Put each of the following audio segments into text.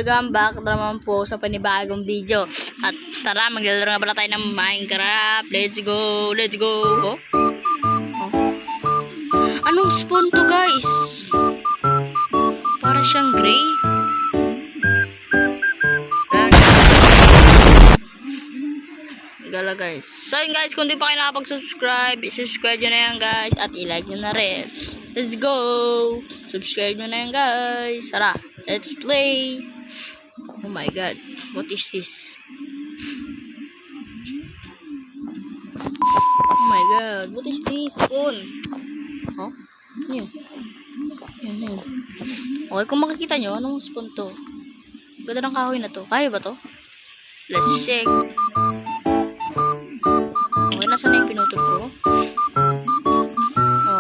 Welcome back naman po sa panibagong video. At tara, maglalaro nga pala tayo ng Minecraft. Let's go, let's go. Anong spawn to, guys? Para siyang gray. Gala, guys. So yun, guys, kung di pa kayo nakapag-subscribe, subscribe nyo na yan, guys. At i-like nyo na rin. Let's go. Subscribe nyo na yan, guys. Tara, let's play. Oh my god, what is this? Oh my god, what is this? Spawn? Huh? Yan. Yan. Okay, kung makikita nyo, anong spawn to? Ganda ng kahoy na to. Kaya ba to? Let's check. Okay, nasa na yung pinutol ko?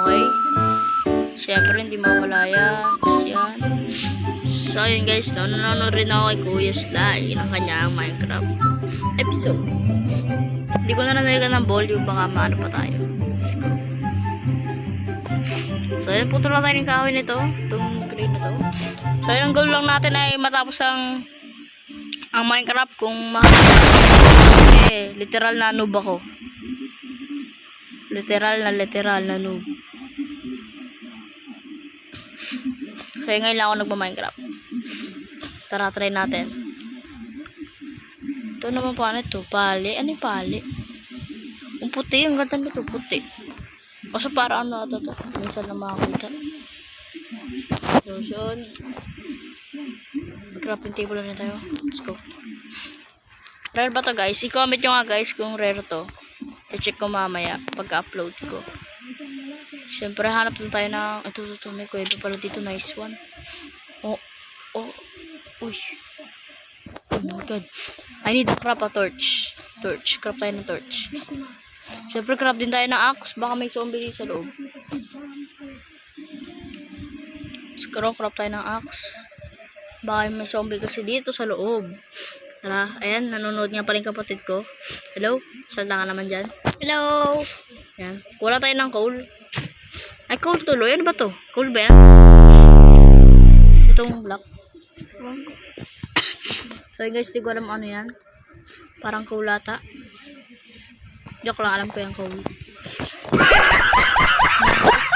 Okay. Siyempre, hindi mawala yan. Yan. So, yun guys, nanonood rin ako kay Kuya Sly ng kanyang Minecraft episode. Hindi ko na nalagyan ng volume, baka maano pa tayo. Let's go. So, yun, putol lang tayo ng kahoy nito. Itong green na to. So, yun, ang goal lang natin ay matapos ang Minecraft kung literal na noob ako. Literal na noob. So, ngayon lang ako nagpa-Minecraft. Tara, try natin. Ito naman paano ito? Pali? Ano yung pali? Ang puti. Ang ganda nito. Puti. Kaso para ano ito to? Minsan na makakita. So, crafting table na tayo. Let's go. Rare ba to, guys? I-comment nyo nga, guys, kung rare to. I-check ko mamaya pag-upload ko. Siyempre, hanap lang tayo ng... Ito. May kuweba pala dito. Nice one. Uy. Oh my god. I need to craft a torch. Craft tayo ng torch. Siyempre, craft din tayo ng axe. Baka may zombie dito sa loob. Siguro, craft tayo ng axe. Baka may zombie kasi dito sa loob. Tara, ayan. Nanonood nga pala yung kapatid ko. Hello? Salta ka naman dyan. Hello? Ayan. Kuha tayo ng coal. Ay, coal tuloy. Ano ba to? Coal ba yan? Itong block. So guys, di ko alam ano yan. Parang kulata. Joke lang, alam ko yung coal.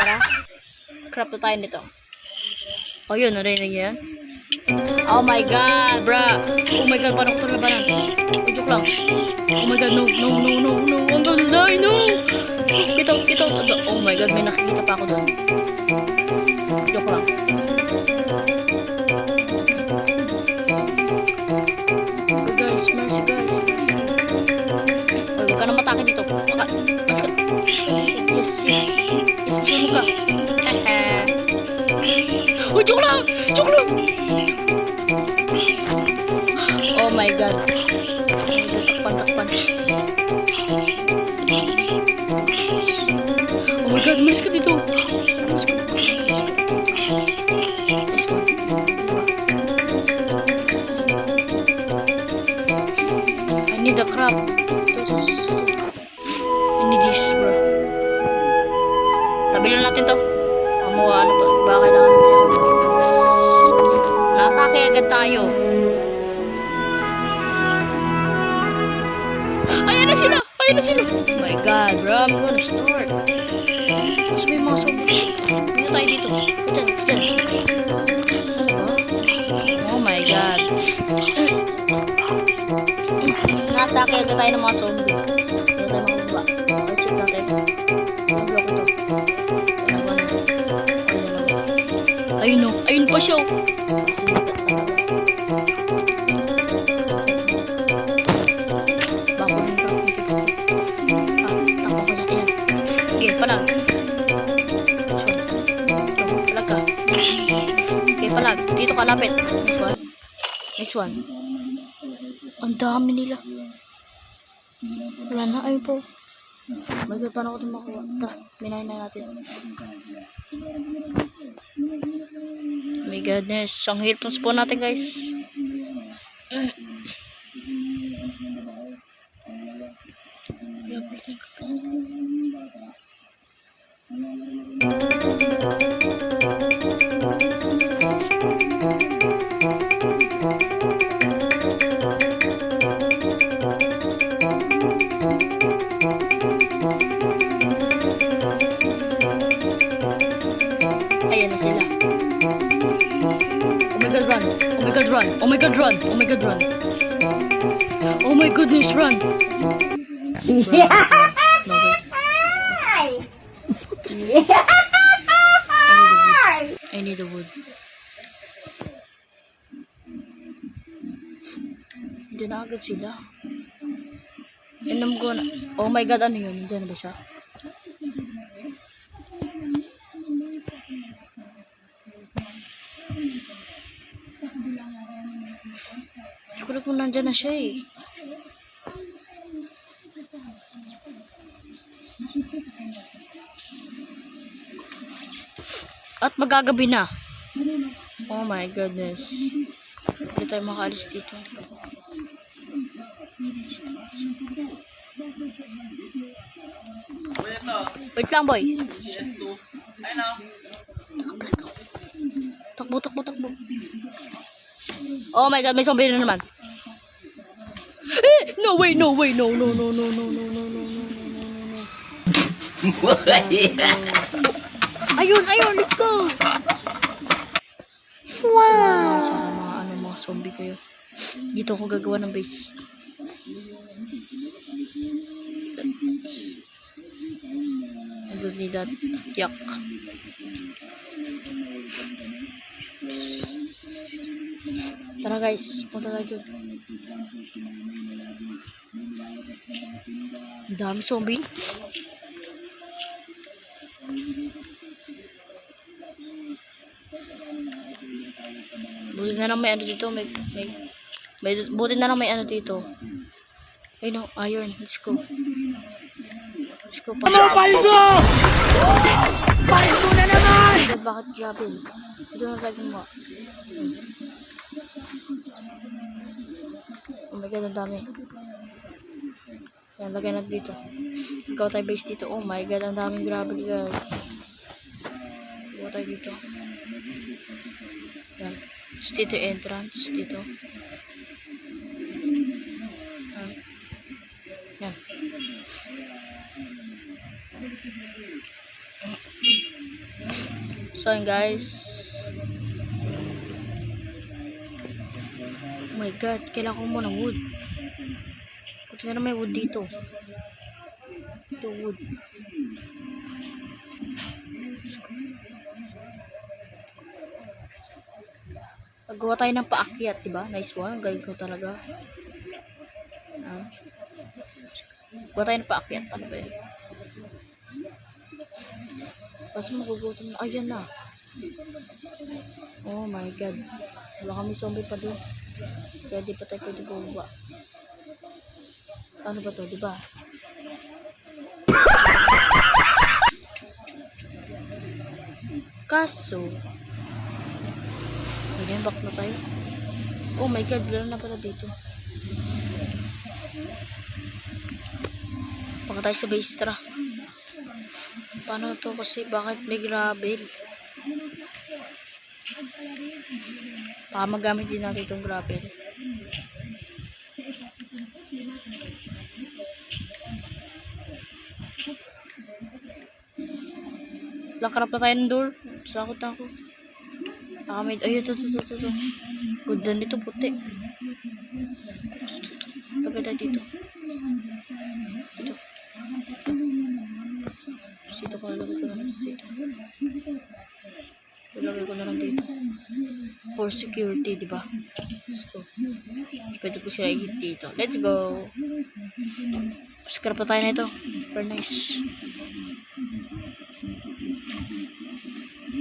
Tara. Craft tayo nito. Oh yun, narinig yan. Oh my god, bruh. Oh my god, parang ito labanan. Joke lang. Oh my god, no. Ang ganda, no. Kita. Oh my god, may nakikita pa ako doon. Joke lang. Yes, masunod ka. Oh, joke lang. Oh my god. Takpan. Oh my god, malis ka dito. I need a crab. I need this, bro. Tabi lang natin to. Ano pa? Baka kailangan natin. Nakatake agad tayo. Ayan na sila. Oh my god, bro. I'm gonna start. Mas may mga zombie. Dito tayo dito. Diyan. Oh my god. Nakatake agad tayo ng mga zombie. Dito tayo makababa. Okay, check natin. Ang block ito. Ayun pa siya. Okay, palag. Okay, palag. Dito ka lapit. Nice one. Ang dami nila. Wala na, ayun po. Magkaya paano ko ito makuha? Tara, minahin na natin. Oh my goodness, ang hirap ng spawn natin, guys. god, run. Oh my god, run. Oh my god, run. Oh my goodness, run. Bruh. No way. I need the wood. Hindi na agad sila. Inom ko na. Oh my god, ano yun? Diyan ba siya? Siguro kung nandyan na siya eh. At magagabi na. Oh my goodness. Hindi tayo makaalis dito. Wait lang, boy. Takbo, takbo, takbo. Oh my god, may zombie na naman. No way, no way, no, no, no, no, no, no, no, no, no, no, no. Ayun, ayun, let's go. Wow. Sana mga zombie kayo. Dito ako gagawa ng base. I don't need that. Yuck. Tara guys, punta tayo dun. Ang dami zombie. Buti na lang may ano dito. Buti na lang may ano dito. Ay no, iron. Let's go. Let's go. Ano, paldo! Paldo na naman! Bakit grabe? Ito na lagi mo. Oh my god, ang dami. Yan, lagay natin dito. Ikaw tayo base dito. Oh my god, ang daming grabe guys. Ikaw tayo dito. Yan. Tapos dito entrance. Dito. Yan. So yun guys. Oh my god, kailangan ko muna wood. Buti na may wood dito. Ito wood. Paggawa tayo ng paakyat, diba? Nice one. Galing ko talaga. Gawa tayo ng paakyat. Ano ba yan? Kasi magugutom na. Ayan na. Oh my god. Wala kami zombie pa doon. Kaya di pa tayo pwede bumaba. Ano ba to, diba? Kaso ayan, back na tayo. Oh my god, wala na pala dito. Baka tayo sa base, tara. Paano to kasi bakit may gravel? Baka magamit din natin itong gravel. Lakrap na tayo ng door. Sakot na ako. Nakamid. Ay, ito. Ganda nito, puti. Lagay tayo dito. Dito. Dito ko nalagay ko na lang dito. Ilagay ko na lang dito. For security, diba? Let's go. Pwede ko sila i-hit dito. Let's go. Scrap na tayo na ito. Very nice.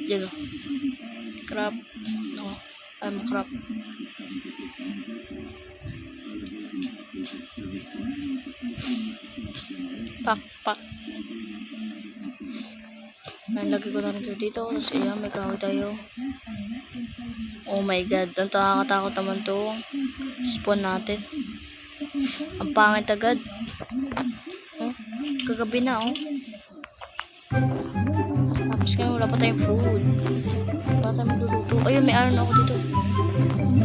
Dito. Crap. No. I'm crap. Pak. Nalagay ko na rin dito. Kasi yan, may kahoy tayo. Oh my god. Ang nakakatakot naman to. Spawn natin. Ang pangit agad. Oh, kagabi na oh. Tapos kaya wala pa tayong food. Wala tayong magluluto. Ayun, may iron ako dito.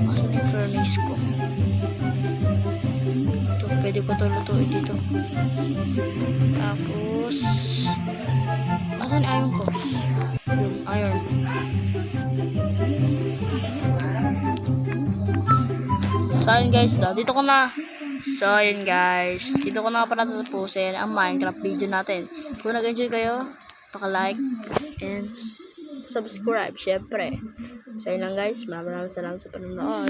Asan yung furnace ko? Ito, pwede ko ito lutuin dito. Tapos asan yung iron ko? Yung iron. So, ayun guys, dito ko na. So, ayun guys. Dito ko na pala tatapusin ang Minecraft video natin. Kung nag-enjoy kayo, paka-like and subscribe, syempre. So, ayun lang guys. Maraming salamat sa panonood.